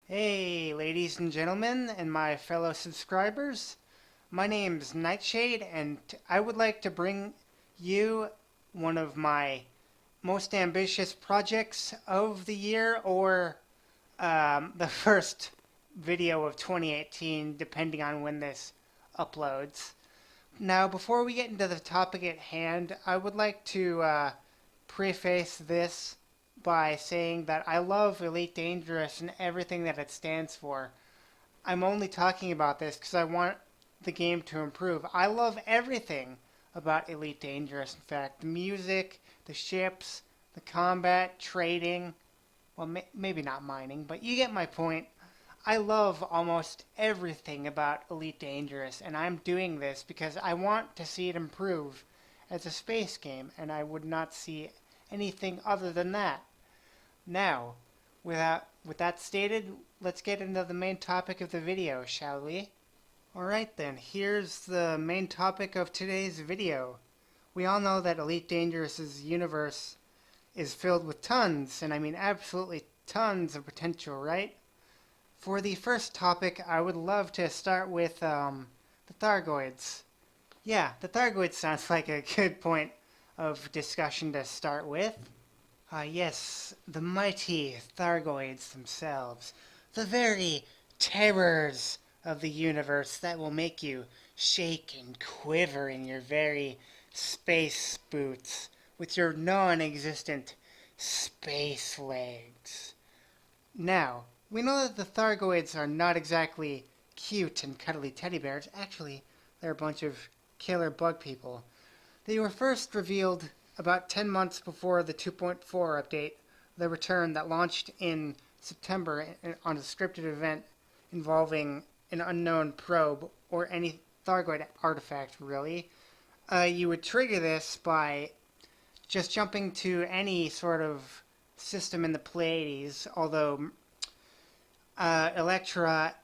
Hey, ladies and gentlemen, and my fellow subscribers. My name's Nightshade, and I would like to bring you one of my most ambitious projects of the year, or the first video of 2018, depending on when this uploads. Now, before we get into the topic at hand, I would like to preface this by saying that I love Elite Dangerous and everything that it stands for. I'm only talking about this because I want the game to improve. I love everything about Elite Dangerous, in fact. The music, the ships, the combat, trading. Well, maybe not mining, but you get my point. I love almost everything about Elite Dangerous, and I'm doing this because I want to see it improve as a space game, and I would not see anything other than that. Now, with that stated, let's get into the main topic of the video, shall we? Alright then, here's the main topic of today's video. We all know that Elite Dangerous's universe is filled with tons, and I mean absolutely tons of potential, right? For the first topic, I would love to start with the Thargoids. Yeah, the Thargoids sounds like a good point of discussion to start with. Yes, the mighty Thargoids themselves. The very terrors of the universe that will make you shake and quiver in your very space boots with your non-existent space legs. Now, we know that the Thargoids are not exactly cute and cuddly teddy bears. Actually, they're a bunch of killer bug people. They were first revealed about 10 months before the 2.4 update, The Return, that launched in September on a scripted event involving an unknown probe or any Thargoid artifact, really. You would trigger this by just jumping to any sort of system in the Pleiades, although Electra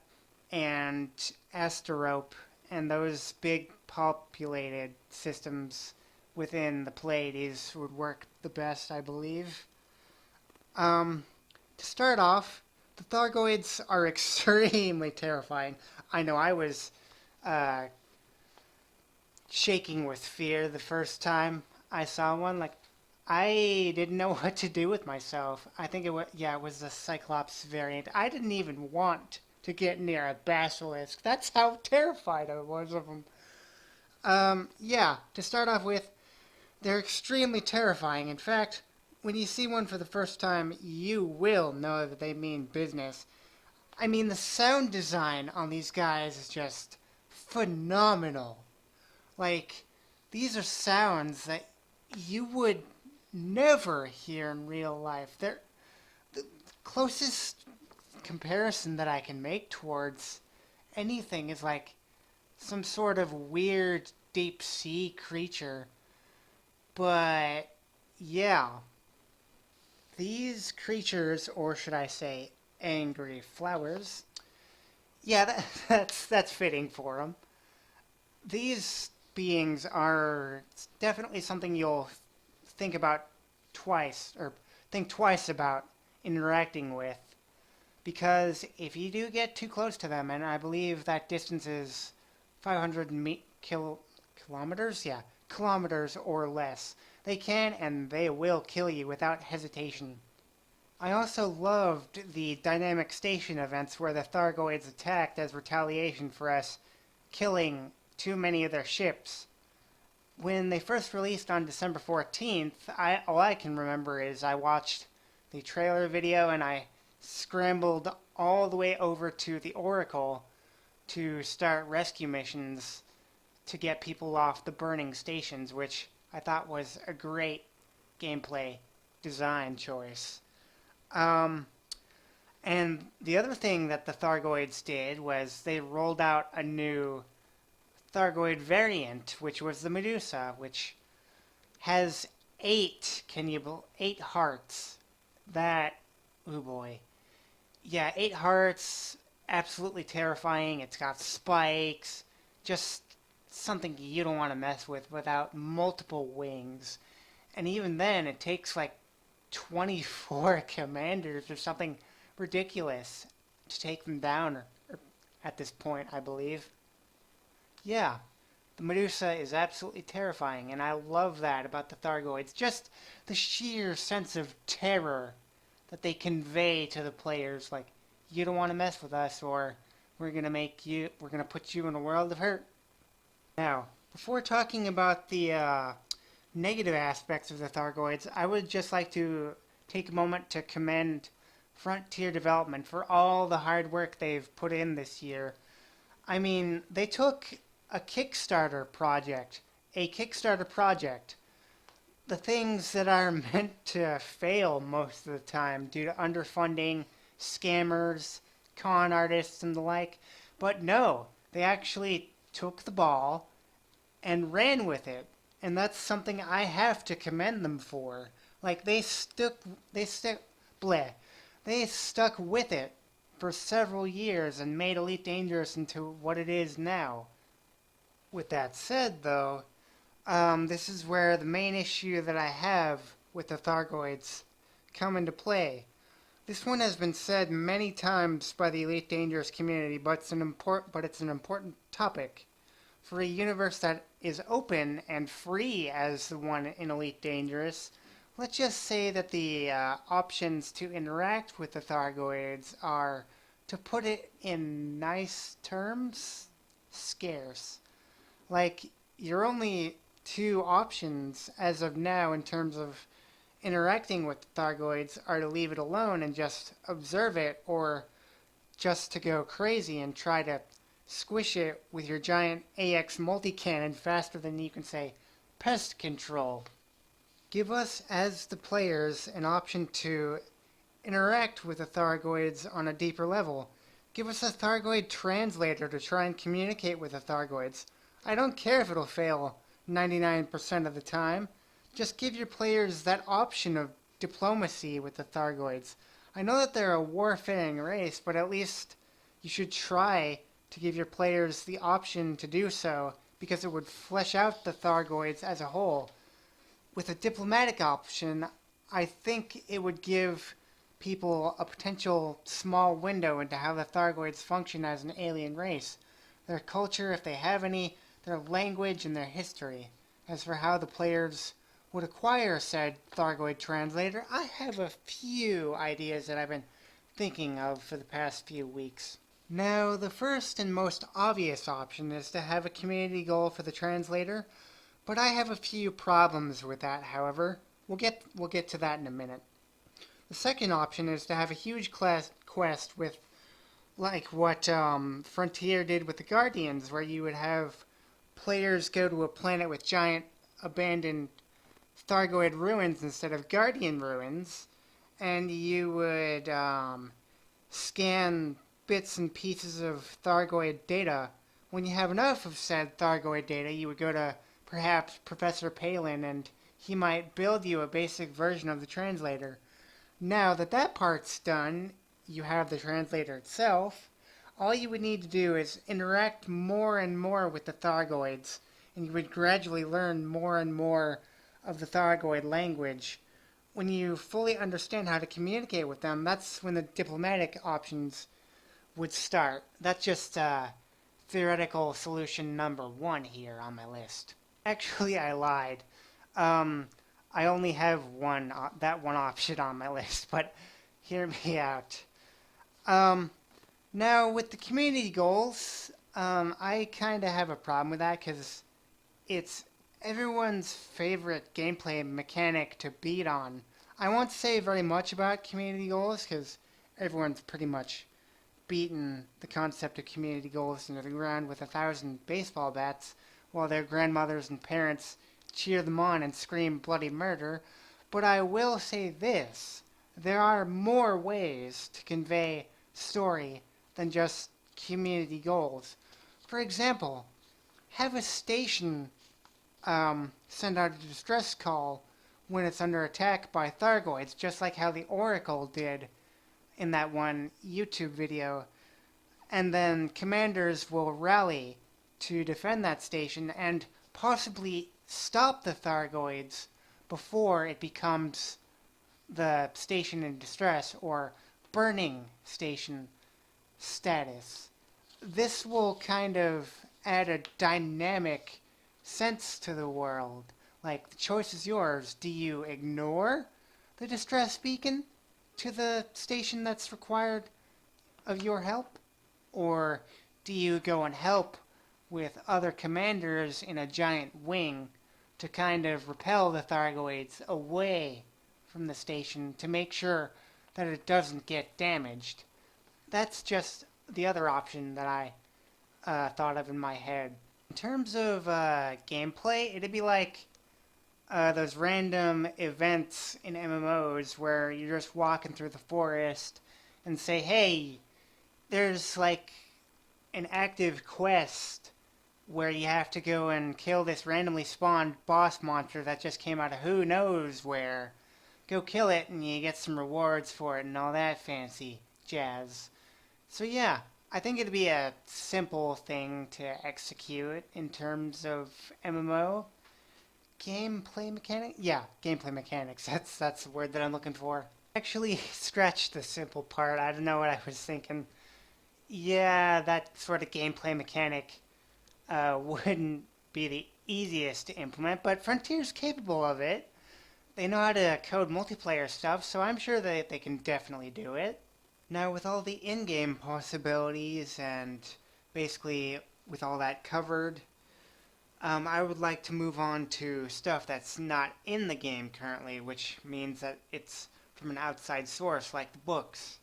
and Asterope and those big populated systems within the Pleiades would work the best, I believe. To start off, the Thargoids are extremely terrifying. I know I was uh, shaking with fear the first time I saw one. Like, I didn't know what to do with myself. I think it was the Cyclops variant. I didn't even want to get near a basilisk. That's how terrified I was of them. Yeah, to start off with, they're extremely terrifying. In fact, when you see one for the first time, you will know that they mean business. I mean, the sound design on these guys is just phenomenal. Like, these are sounds that you would never hear in real life. They're the closest comparison that I can make towards anything is like some sort of weird deep sea creature. But yeah, these creatures, or should I say angry flowers, yeah, that's fitting for them. These beings are definitely something you'll think about twice, or think twice about interacting with. Because if you do get too close to them, and I believe that distance is 500 kilometers? Yeah, kilometers or less, they can and they will kill you without hesitation. I also loved the dynamic station events where the Thargoids attacked as retaliation for us killing too many of their ships. When they first released on December 14th, all I can remember is I watched the trailer video and I scrambled all the way over to the Oracle to start rescue missions to get people off the burning stations, which I thought was a great gameplay design choice. Um, and the other thing that the Thargoids did was they rolled out a new Thargoid variant, which was the Medusa, which has eight hearts. That, oh boy. Yeah, 8 hearts, absolutely terrifying. It's got spikes, just something you don't want to mess with without multiple wings. And even then, it takes like 24 commanders or something ridiculous. to take them down at this point, I believe. Yeah, the Medusa is absolutely terrifying, and I love that about the Thargoids. Just the sheer sense of terror that they convey to the players, like, you don't want to mess with us, or we're gonna put you in a world of hurt. Now, before talking about the negative aspects of the Thargoids, I would just like to take a moment to commend Frontier Development for all the hard work they've put in this year. I mean, they took a Kickstarter project, the things that are meant to fail most of the time due to underfunding, scammers, con artists, and the like. But no, they actually took the ball and ran with it. And that's something I have to commend them for. Like they stuck with it for several years and made Elite Dangerous into what it is now. With that said, though, this is where the main issue that I have with the Thargoids come into play. This one has been said many times by the Elite Dangerous community, but it's an important topic. For a universe that is open and free as the one in Elite Dangerous, let's just say that the options to interact with the Thargoids are, to put it in nice terms, scarce. Like, your only two options as of now in terms of interacting with the Thargoids are to leave it alone and just observe it, or just to go crazy and try to squish it with your giant AX multi-cannon faster than you can say pest control. Give us, as the players, an option to interact with the Thargoids on a deeper level. Give us a Thargoid translator to try and communicate with the Thargoids. I don't care if it'll fail 99% of the time. Just give your players that option of diplomacy with the Thargoids. I know that they're a warfaring race, but at least you should try to give your players the option to do so, because it would flesh out the Thargoids as a whole. With a diplomatic option, I think it would give people a potential small window into how the Thargoids function as an alien race. Their culture, if they have any, their language, and their history. As for how the players would acquire said Thargoid translator, I have a few ideas that I've been thinking of for the past few weeks. Now, the first and most obvious option is to have a community goal for the translator, but I have a few problems with that, however. We'll get to that in a minute. The second option is to have a huge quest with, like what Frontier did with the Guardians, where you would have players go to a planet with giant abandoned Thargoid ruins instead of Guardian ruins, and you would scan bits and pieces of Thargoid data. When you have enough of said Thargoid data, you would go to perhaps Professor Palin, and he might build you a basic version of the translator. Now that that part's done, you have the translator itself. All you would need to do is interact more and more with the Thargoids, and you would gradually learn more and more of the Thargoid language. When you fully understand how to communicate with them, that's when the diplomatic options would start. That's just theoretical solution number one here on my list. Actually, I lied. I only have that one option on my list, but hear me out. Now, with the community goals, I kind of have a problem with that because it's everyone's favorite gameplay mechanic to beat on. I won't say very much about community goals because everyone's pretty much beaten the concept of community goals into the ground with 1,000 baseball bats while their grandmothers and parents cheer them on and scream bloody murder. But I will say this: there are more ways to convey story than just community goals. For example, have a station send out a distress call when it's under attack by Thargoids, just like how the Oracle did in that one YouTube video. And then commanders will rally to defend that station and possibly stop the Thargoids before it becomes the station in distress or burning station. status. This will kind of add a dynamic sense to the world. Like, the choice is yours. Do you ignore the distress beacon to the station that's required of your help? Or do you go and help with other commanders in a giant wing to kind of repel the Thargoids away from the station to make sure that it doesn't get damaged? That's just the other option that I thought of in my head. In terms of gameplay, it'd be like those random events in MMOs where you're just walking through the forest and say, hey, there's like an active quest where you have to go and kill this randomly spawned boss monster that just came out of who knows where. Go kill it and you get some rewards for it and all that fancy jazz. So yeah, I think it'd be a simple thing to execute in terms of MMO. Gameplay mechanic? Yeah, gameplay mechanics. That's the word that I'm looking for. Actually, scratch the simple part. I don't know what I was thinking. Yeah, that sort of gameplay mechanic wouldn't be the easiest to implement, but Frontier's capable of it. They know how to code multiplayer stuff, so I'm sure that they can definitely do it. Now, with all the in-game possibilities and basically with all that covered, I would like to move on to stuff that's not in the game currently, which means that it's from an outside source, like the books.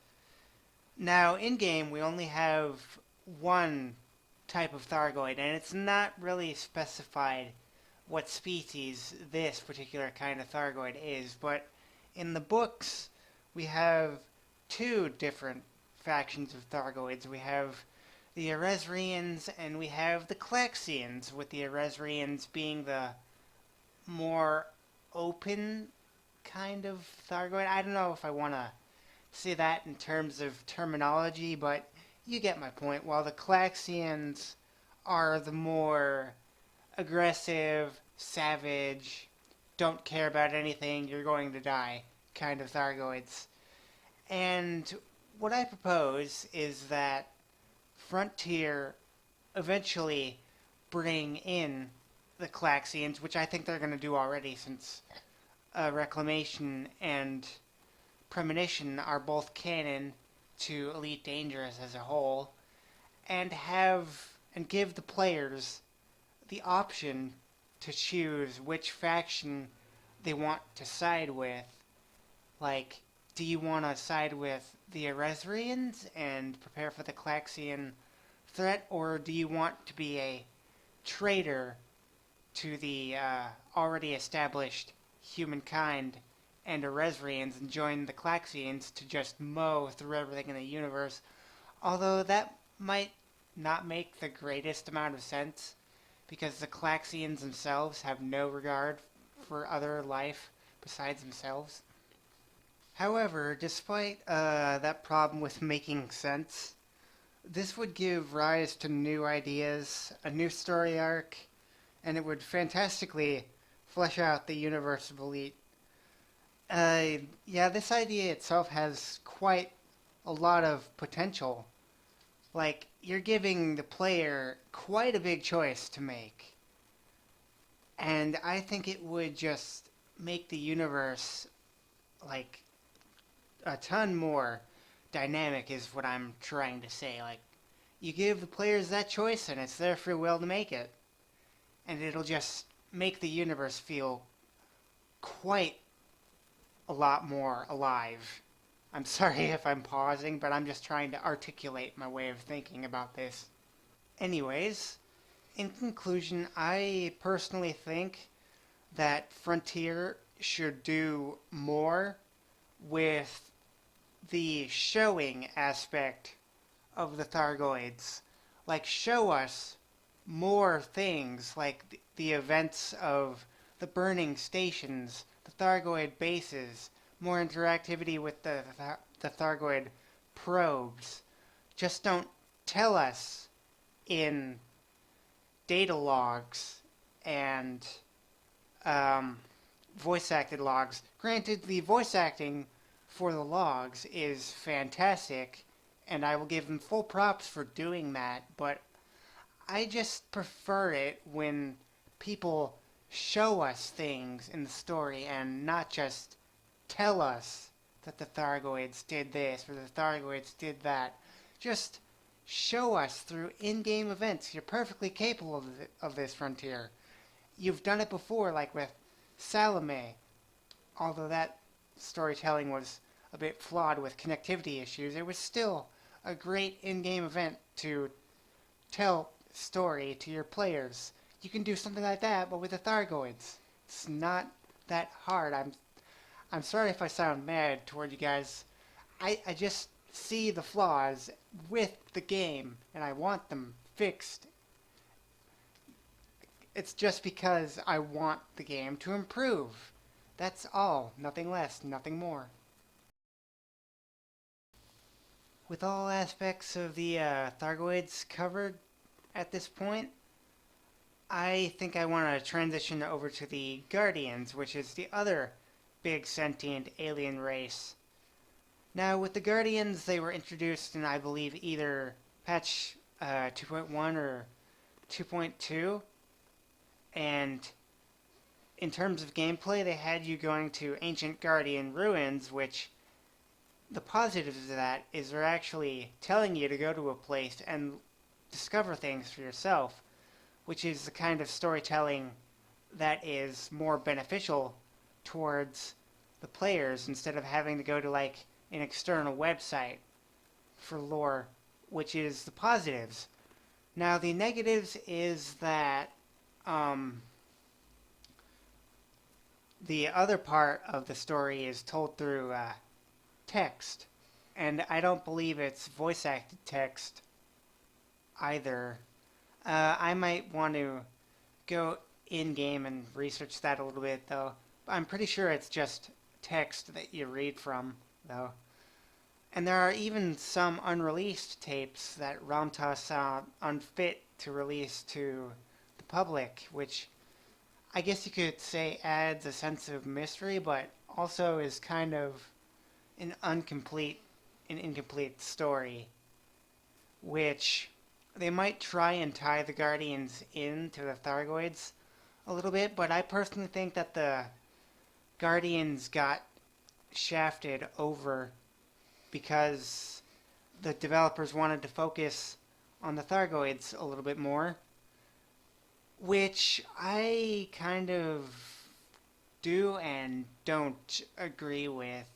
Now, in-game, we only have one type of Thargoid, and it's not really specified what species this particular kind of Thargoid is, but in the books, we have two different factions of Thargoids. We have the Eresrians and we have the Klaxians, with the Eresrians being the more open kind of Thargoid. I don't know if I want to say that in terms of terminology, but you get my point. While the Klaxians are the more aggressive, savage, don't care about anything, you're going to die kind of Thargoids. And what I propose is that Frontier eventually bring in the Klaxians, which I think they're going to do already, since Reclamation and Premonition are both canon to Elite Dangerous as a whole, and give the players the option to choose which faction they want to side with. Like, do you want to side with the Eresrians and prepare for the Klaxian threat, or do you want to be a traitor to the already established humankind and Eresrians and join the Klaxians to just mow through everything in the universe? Although that might not make the greatest amount of sense, because the Klaxians themselves have no regard for other life besides themselves. However, despite that problem with making sense, this would give rise to new ideas, a new story arc, and it would fantastically flesh out the universe of Elite. Yeah, this idea itself has quite a lot of potential. Like, you're giving the player quite a big choice to make. And I think it would just make the universe, like, a ton more dynamic is what I'm trying to say. Like, you give the players that choice and it's their free will to make it. And it'll just make the universe feel quite a lot more alive. I'm sorry if I'm pausing, but I'm just trying to articulate my way of thinking about this. Anyways, in conclusion, I personally think that Frontier should do more with the showing aspect of the Thargoids. Like, show us more things, like the events of the burning stations, the Thargoid bases, more interactivity with the Thargoid probes. Just don't tell us in data logs and voice-acted logs. Granted, the voice acting for the logs is fantastic, and I will give them full props for doing that, but I just prefer it when people show us things in the story and not just tell us that the Thargoids did this or the Thargoids did that. Just show us through in-game events. You're perfectly capable of this, Frontier. You've done it before, like with Salome, although that storytelling was a bit flawed with connectivity issues. It was still a great in-game event to tell story to your players. You can do something like that, but with the Thargoids. It's not that hard. I'm sorry if I sound mad toward you guys. I just see the flaws with the game, and I want them fixed. It's just because I want the game to improve. That's all. Nothing less, nothing more. With all aspects of the Thargoids covered at this point, I think I want to transition over to the Guardians, which is the other big sentient alien race. Now, with the Guardians, they were introduced in, I believe, either patch 2.1 or 2.2, and in terms of gameplay, they had you going to Ancient Guardian ruins, which the positives of that is they're actually telling you to go to a place and discover things for yourself, which is the kind of storytelling that is more beneficial towards the players instead of having to go to like an external website for lore, which is the positives. Now the negatives is that the other part of the story is told through text, and I don't believe it's voice acted text either. I might want to go in game and research that a little bit, though. I'm pretty sure it's just text that you read from, though. And there are even some unreleased tapes that Ramtas saw unfit to release to the public, which I guess you could say adds a sense of mystery, but also is kind of an incomplete story, which they might try and tie the Guardians into the Thargoids a little bit, but I personally think that the Guardians got shafted over because the developers wanted to focus on the Thargoids a little bit more, which I kind of do and don't agree with.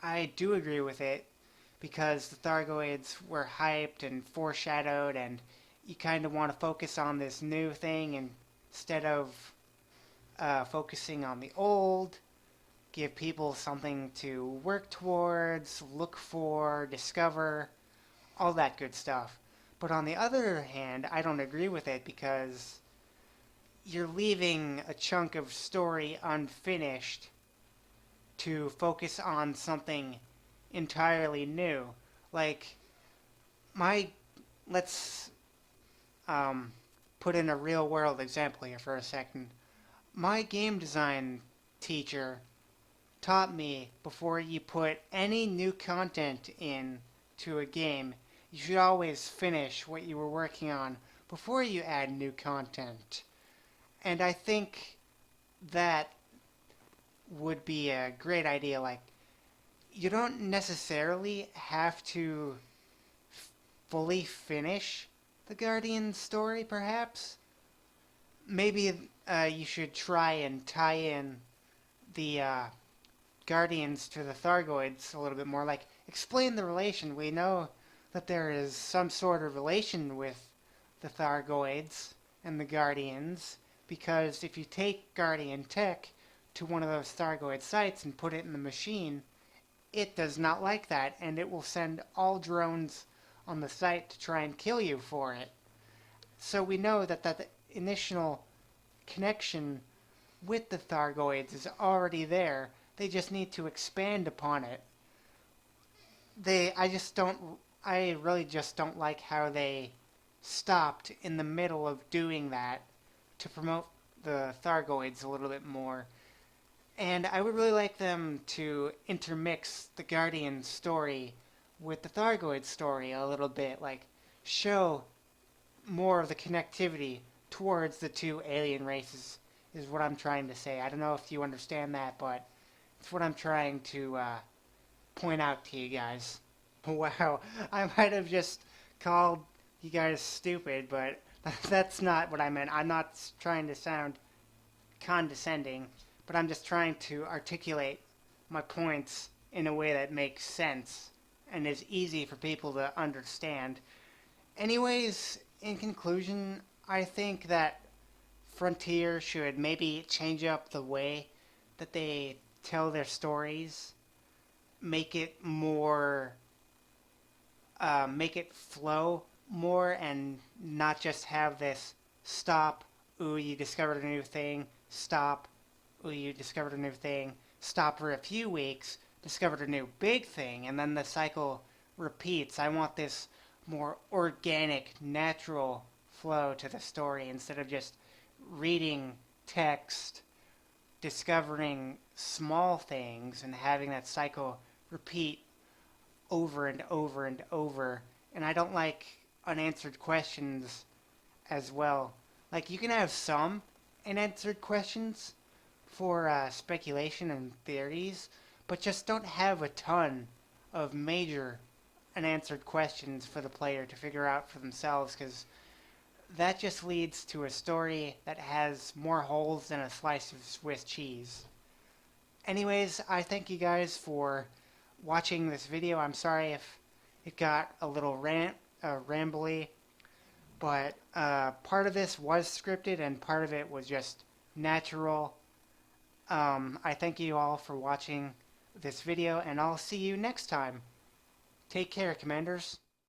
I do agree with it because the Thargoids were hyped and foreshadowed, and you kind of want to focus on this new thing instead of focusing on the old. Give people something to work towards, look for, discover, all that good stuff. But on the other hand, I don't agree with it because you're leaving a chunk of story unfinished to focus on something entirely new. Like, let's put in a real world example here for a second. My game design teacher taught me before you put any new content in to a game, you should always finish what you were working on before you add new content. And I think that would be a great idea. Like, you don't necessarily have to fully finish the Guardian story, perhaps. Maybe you should try and tie in the Guardians to the Thargoids a little bit more. Like, explain the relation. We know that there is some sort of relation with the Thargoids and the Guardians, because if you take Guardian Tech to one of those Thargoid sites and put it in the machine, it does not like that, and it will send all drones on the site to try and kill you for it. So we know that the initial connection with the Thargoids is already there. They just need to expand upon it. I really just don't like how they stopped in the middle of doing that to promote the Thargoids a little bit more. And I would really like them to intermix the Guardian story with the Thargoid story a little bit, like show more of the connectivity towards the two alien races is what I'm trying to say. I don't know if you understand that, but it's what I'm trying to point out to you guys. Wow, I might have just called you guys stupid, but that's not what I meant. I'm not trying to sound condescending, but I'm just trying to articulate my points in a way that makes sense and is easy for people to understand. Anyways, in conclusion, I think that Frontier should maybe change up the way that they tell their stories, make it more, make it flow more, and not just have this stop, ooh, you discovered a new thing, stop, ooh, you discovered a new thing, stop for a few weeks, discovered a new big thing, and then the cycle repeats. I want this more organic, natural flow to the story instead of just reading text, discovering small things, and having that cycle repeat over and over and over. And I don't like unanswered questions as well. Like, you can have some unanswered questions for speculation and theories, but just don't have a ton of major unanswered questions for the player to figure out for themselves, because that just leads to a story that has more holes than a slice of Swiss cheese. Anyways, I thank you guys for watching this video. I'm sorry if it got a little rambly, but part of this was scripted and part of it was just natural. I thank you all for watching this video, and I'll see you next time. Take care, Commanders.